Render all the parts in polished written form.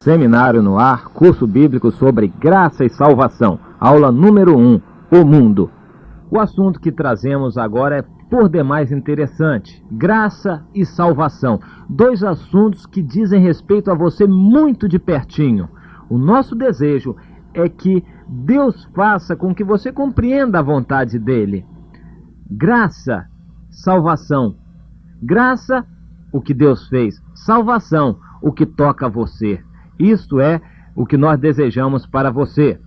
Seminário no ar, curso bíblico sobre graça e salvação, aula número 1, o mundo. O assunto que trazemos agora é por demais interessante, graça e salvação, dois assuntos que dizem respeito a você muito de pertinho. O nosso desejo é que Deus faça com que você compreenda a vontade dele. Graça, salvação. Graça, o que Deus fez. Salvação, o que toca a você. Isto é o que nós desejamos para você.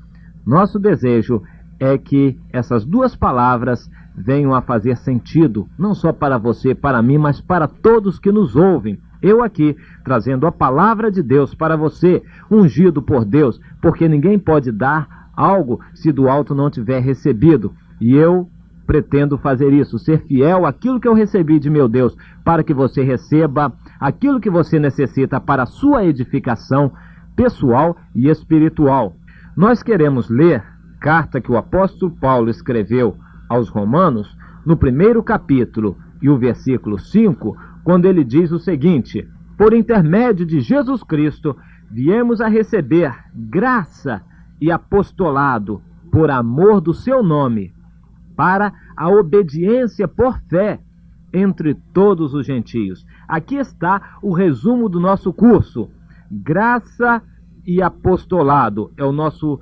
Nosso desejo é que essas duas palavras venham a fazer sentido, não só para você, para mim, mas para todos que nos ouvem. Eu aqui, trazendo a palavra de Deus para você, ungido por Deus, porque ninguém pode dar algo se do alto não tiver recebido. E eu pretendo fazer isso, ser fiel àquilo que eu recebi de meu Deus, para que você receba aquilo que você necessita para a sua edificação pessoal e espiritual. Nós queremos ler a carta que o apóstolo Paulo escreveu aos Romanos, no primeiro capítulo e o versículo 5, quando ele diz o seguinte: por intermédio de Jesus Cristo, viemos a receber graça e apostolado por amor do seu nome, para a obediência por fé entre todos os gentios. Aqui está o resumo do nosso curso. Graça e apostolado é o nosso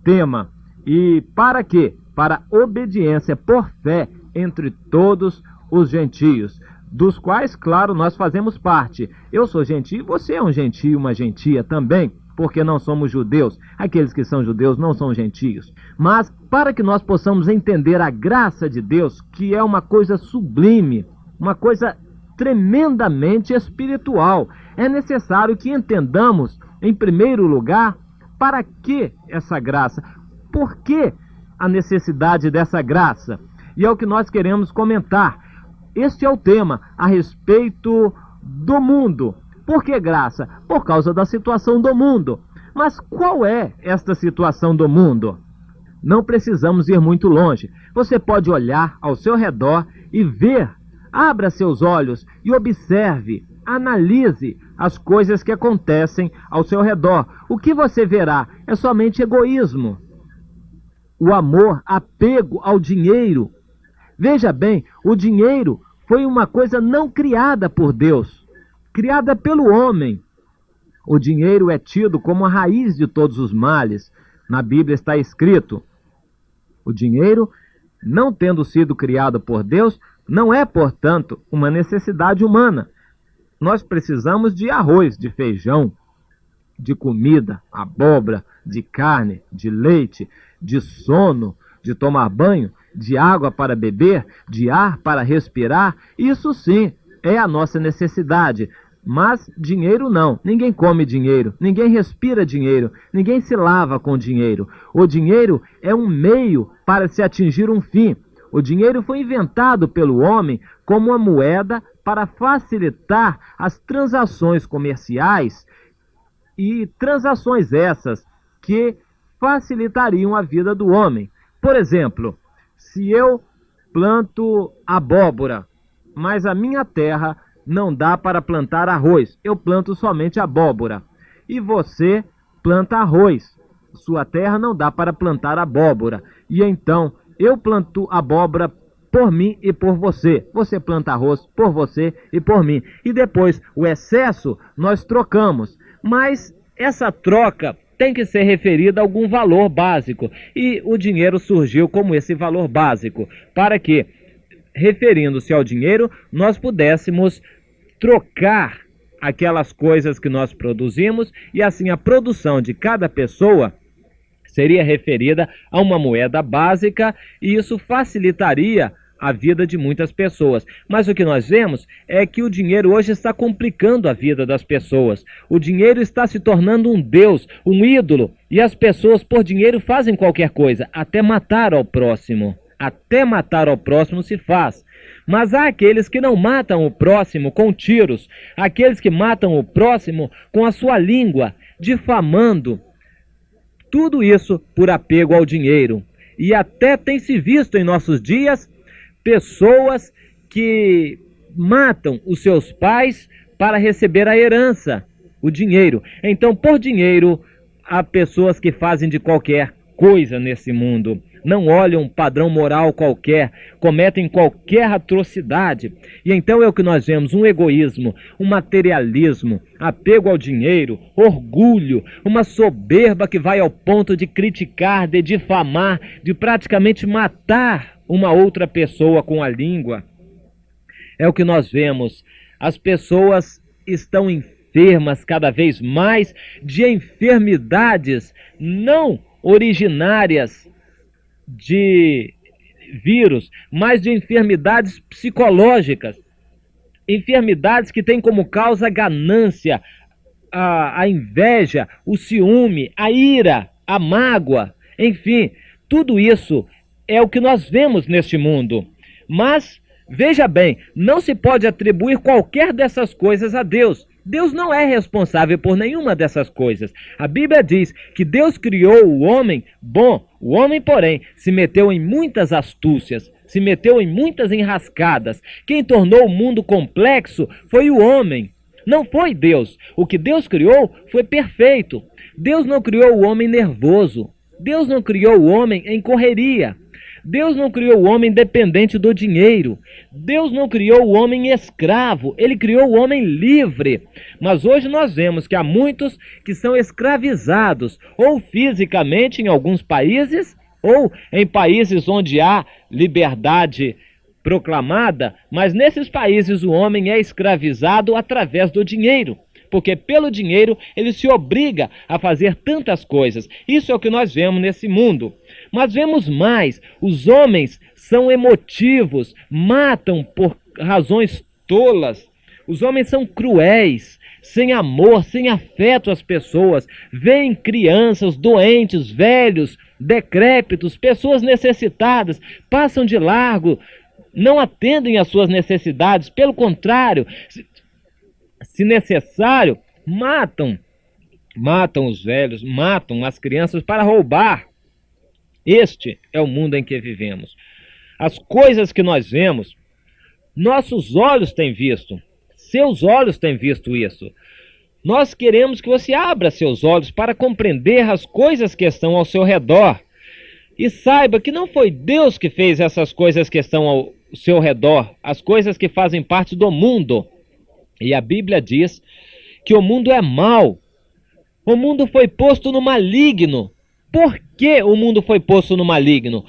tema. E para quê? Para obediência por fé entre todos os gentios, dos quais, claro, nós fazemos parte. Eu sou gentio, você é um gentio, uma gentia também, porque não somos judeus. Aqueles que são judeus não são gentios. Mas para que nós possamos entender a graça de Deus, que é uma coisa sublime, uma coisa tremendamente espiritual, é necessário que entendamos, em primeiro lugar, para que essa graça? Por que a necessidade dessa graça? E é o que nós queremos comentar. Este é o tema a respeito do mundo. Por que graça? Por causa da situação do mundo. Mas qual é esta situação do mundo? Não precisamos ir muito longe. Você pode olhar ao seu redor e ver. Abra seus olhos e observe, analise as coisas que acontecem ao seu redor. O que você verá é somente egoísmo. O amor, apego ao dinheiro. Veja bem, o dinheiro foi uma coisa não criada por Deus, criada pelo homem. O dinheiro é tido como a raiz de todos os males. Na Bíblia está escrito: o dinheiro, não tendo sido criado por Deus, não é, portanto, uma necessidade humana. Nós precisamos de arroz, de feijão, de comida, abóbora, de carne, de leite, de sono, de tomar banho, de água para beber, de ar para respirar. Isso sim é a nossa necessidade. Mas dinheiro não. Ninguém come dinheiro, ninguém respira dinheiro, ninguém se lava com dinheiro. O dinheiro é um meio para se atingir um fim. O dinheiro foi inventado pelo homem como uma moeda para facilitar as transações comerciais, e transações essas que facilitariam a vida do homem. Por exemplo, se eu planto abóbora, mas a minha terra não dá para plantar arroz, eu planto somente abóbora. E você planta arroz, sua terra não dá para plantar abóbora. E então eu planto abóbora por mim e por você. Você planta arroz por você e por mim. E depois o excesso nós trocamos. Mas essa troca tem que ser referida a algum valor básico. E o dinheiro surgiu como esse valor básico, para que, referindo-se ao dinheiro, nós pudéssemos trocar aquelas coisas que nós produzimos, e assim a produção de cada pessoa seria referida a uma moeda básica, e isso facilitaria a vida de muitas pessoas. Mas o que nós vemos é que o dinheiro hoje está complicando a vida das pessoas. O dinheiro está se tornando um deus, um ídolo, e as pessoas por dinheiro fazem qualquer coisa, até matar ao próximo. Até matar ao próximo se faz. Mas há aqueles que não matam o próximo com tiros, aqueles que matam o próximo com a sua língua, difamando. Tudo isso por apego ao dinheiro. E até tem se visto em nossos dias pessoas que matam os seus pais para receber a herança, o dinheiro. Então, por dinheiro, há pessoas que fazem de qualquer coisa nesse mundo. Não olham um padrão moral qualquer, cometem qualquer atrocidade. E então é o que nós vemos, um egoísmo, um materialismo, apego ao dinheiro, orgulho, uma soberba que vai ao ponto de criticar, de difamar, de praticamente matar uma outra pessoa com a língua. É o que nós vemos. As pessoas estão enfermas cada vez mais de enfermidades não originárias de vírus, mas de enfermidades psicológicas, enfermidades que têm como causa a ganância, a inveja, o ciúme, a ira, a mágoa, enfim, tudo isso é o que nós vemos neste mundo. Mas, veja bem, não se pode atribuir qualquer dessas coisas a Deus. Deus não é responsável por nenhuma dessas coisas. A Bíblia diz que Deus criou o homem bom. O homem, porém, se meteu em muitas astúcias, se meteu em muitas enrascadas. Quem tornou o mundo complexo foi o homem, não foi Deus. O que Deus criou foi perfeito. Deus não criou o homem nervoso. Deus não criou o homem em correria. Deus não criou o homem dependente do dinheiro. Deus não criou o homem escravo. Ele criou o homem livre. Mas hoje nós vemos que há muitos que são escravizados, ou fisicamente em alguns países, ou em países onde há liberdade proclamada, mas nesses países o homem é escravizado através do dinheiro. Porque pelo dinheiro ele se obriga a fazer tantas coisas. Isso é o que nós vemos nesse mundo. Mas vemos mais, os homens são emotivos, matam por razões tolas. Os homens são cruéis, sem amor, sem afeto às pessoas. Veem crianças, doentes, velhos, decrépitos, pessoas necessitadas, passam de largo, não atendem às suas necessidades. Pelo contrário, se necessário, matam os velhos, matam as crianças para roubar. Este é o mundo em que vivemos. As coisas que nós vemos, nossos olhos têm visto, seus olhos têm visto isso. Nós queremos que você abra seus olhos para compreender as coisas que estão ao seu redor. E saiba que não foi Deus que fez essas coisas que estão ao seu redor, as coisas que fazem parte do mundo. E a Bíblia diz que o mundo é mau. O mundo foi posto no maligno. Por que o mundo foi posto no maligno?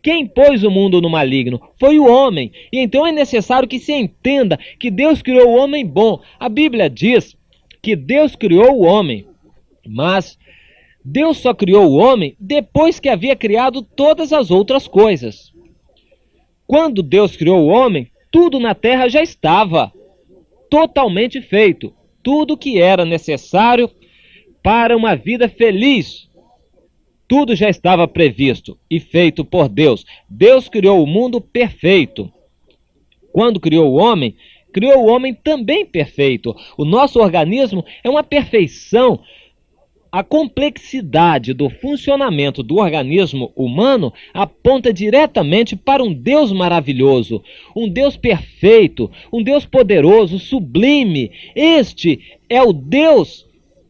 Quem pôs o mundo no maligno? Foi o homem. E então é necessário que se entenda que Deus criou o homem bom. A Bíblia diz que Deus criou o homem, mas Deus só criou o homem depois que havia criado todas as outras coisas. Quando Deus criou o homem, tudo na terra já estava totalmente feito. Tudo que era necessário para uma vida feliz, tudo já estava previsto e feito por Deus. Deus criou o mundo perfeito. Quando criou o homem também perfeito. O nosso organismo é uma perfeição. A complexidade do funcionamento do organismo humano aponta diretamente para um Deus maravilhoso, um Deus perfeito, um Deus poderoso, sublime. Este é o Deus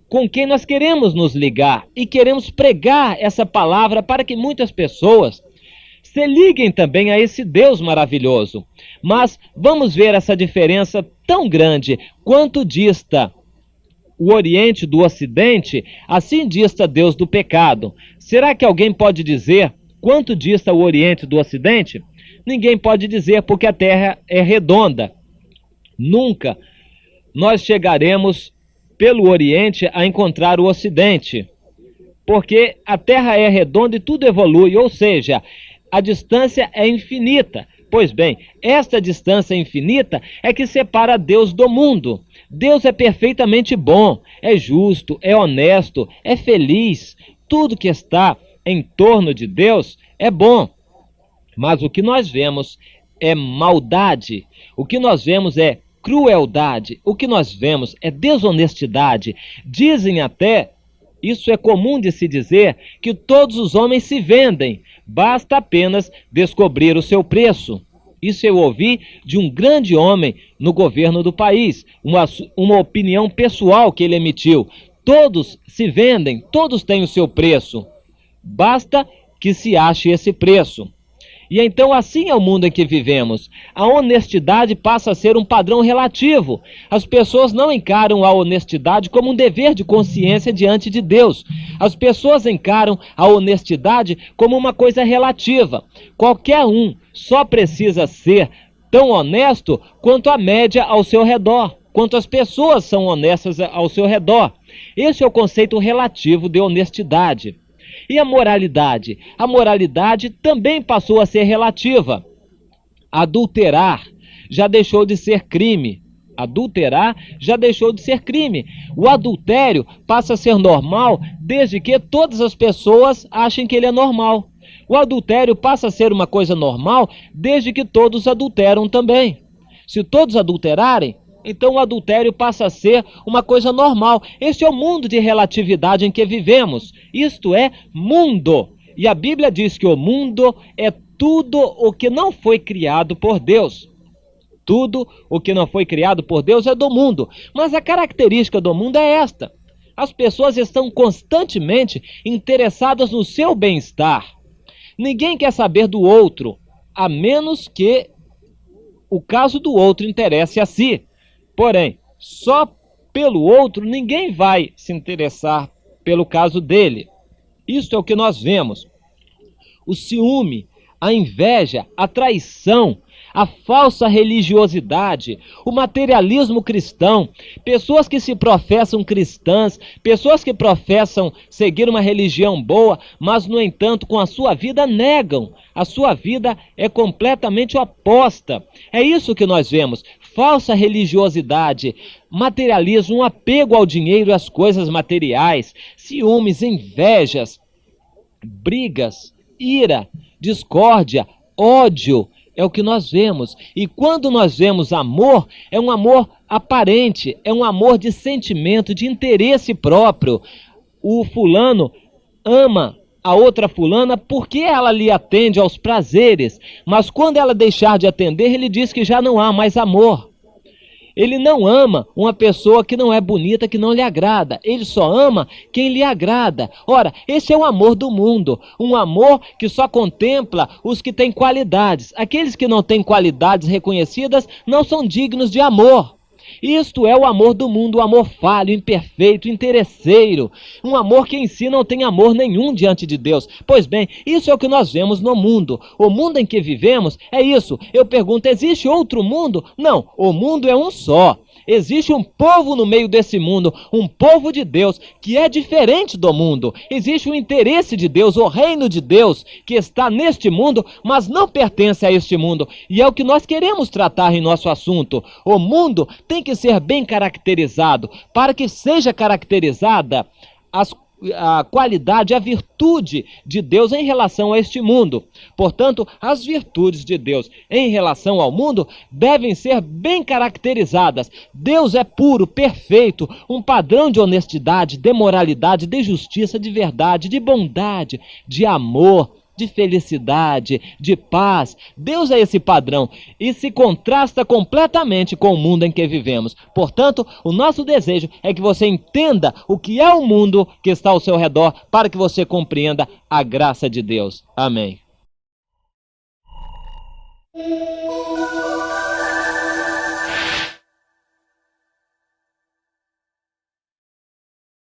com quem nós queremos nos ligar e queremos pregar essa palavra para que muitas pessoas se liguem também a esse Deus maravilhoso. Mas vamos ver essa diferença tão grande. Quanto dista o Oriente do Ocidente, assim dista Deus do pecado. Será que alguém pode dizer quanto dista o Oriente do Ocidente? Ninguém pode dizer, porque a Terra é redonda. Nunca nós chegaremos pelo Oriente a encontrar o Ocidente, porque a Terra é redonda e tudo evolui, ou seja, a distância é infinita. Pois bem, esta distância infinita é que separa Deus do mundo. Deus é perfeitamente bom, é justo, é honesto, é feliz. Tudo que está em torno de Deus é bom. Mas o que nós vemos é maldade. O que nós vemos é crueldade. O que nós vemos é desonestidade. Dizem até, isso é comum de se dizer, que todos os homens se vendem. Basta apenas descobrir o seu preço. Isso eu ouvi de um grande homem no governo do país, uma opinião pessoal que ele emitiu. Todos se vendem, todos têm o seu preço. Basta que se ache esse preço. E então assim é o mundo em que vivemos. A honestidade passa a ser um padrão relativo. As pessoas não encaram a honestidade como um dever de consciência diante de Deus. As pessoas encaram a honestidade como uma coisa relativa. Qualquer um só precisa ser tão honesto quanto a média ao seu redor, quanto as pessoas são honestas ao seu redor. Esse é o conceito relativo de honestidade. E a moralidade? A moralidade também passou a ser relativa. Adulterar já deixou de ser crime. Adulterar já deixou de ser crime. O adultério passa a ser normal desde que todas as pessoas achem que ele é normal. O adultério passa a ser uma coisa normal desde que todos adulteram também. Se todos adulterarem, então o adultério passa a ser uma coisa normal. Este é o mundo de relatividade em que vivemos. Isto é mundo. E a Bíblia diz que o mundo é tudo o que não foi criado por Deus. Tudo o que não foi criado por Deus é do mundo. Mas a característica do mundo é esta: as pessoas estão constantemente interessadas no seu bem-estar. Ninguém quer saber do outro, a menos que o caso do outro interesse a si. Porém, só pelo outro ninguém vai se interessar pelo caso dele. Isto é o que nós vemos. O ciúme, a inveja, a traição, a falsa religiosidade, o materialismo cristão, pessoas que se professam cristãs, pessoas que professam seguir uma religião boa, mas no entanto com a sua vida negam. A sua vida é completamente oposta. É isso que nós vemos. Falsa religiosidade, materialismo, um apego ao dinheiro e às coisas materiais, ciúmes, invejas, brigas, ira, discórdia, ódio, é o que nós vemos. E quando nós vemos amor, é um amor aparente, é um amor de sentimento, de interesse próprio. O fulano ama a outra fulana porque ela lhe atende aos prazeres, mas quando ela deixar de atender, ele diz que já não há mais amor. Ele não ama uma pessoa que não é bonita, que não lhe agrada. Ele só ama quem lhe agrada. Ora, esse é o amor do mundo. Um amor que só contempla os que têm qualidades. Aqueles que não têm qualidades reconhecidas não são dignos de amor. Isto é o amor do mundo, o amor falho, imperfeito, interesseiro. Um amor que em si não tem amor nenhum diante de Deus. Pois bem, isso é o que nós vemos no mundo. O mundo em que vivemos é isso. Eu pergunto, existe outro mundo? Não, o mundo é um só. Existe um povo no meio desse mundo, um povo de Deus, que é diferente do mundo. Existe o interesse de Deus, o reino de Deus, que está neste mundo, mas não pertence a este mundo. E é o que nós queremos tratar em nosso assunto. O mundo tem que ser bem caracterizado. Para que seja caracterizada a qualidade, a virtude de Deus em relação a este mundo. Portanto, as virtudes de Deus em relação ao mundo devem ser bem caracterizadas. Deus é puro, perfeito, um padrão de honestidade, de moralidade, de justiça, de verdade, de bondade, de amor, de felicidade, de paz. Deus é esse padrão e se contrasta completamente com o mundo em que vivemos. Portanto, o nosso desejo é que você entenda o que é o mundo que está ao seu redor, para que você compreenda a graça de Deus. Amém.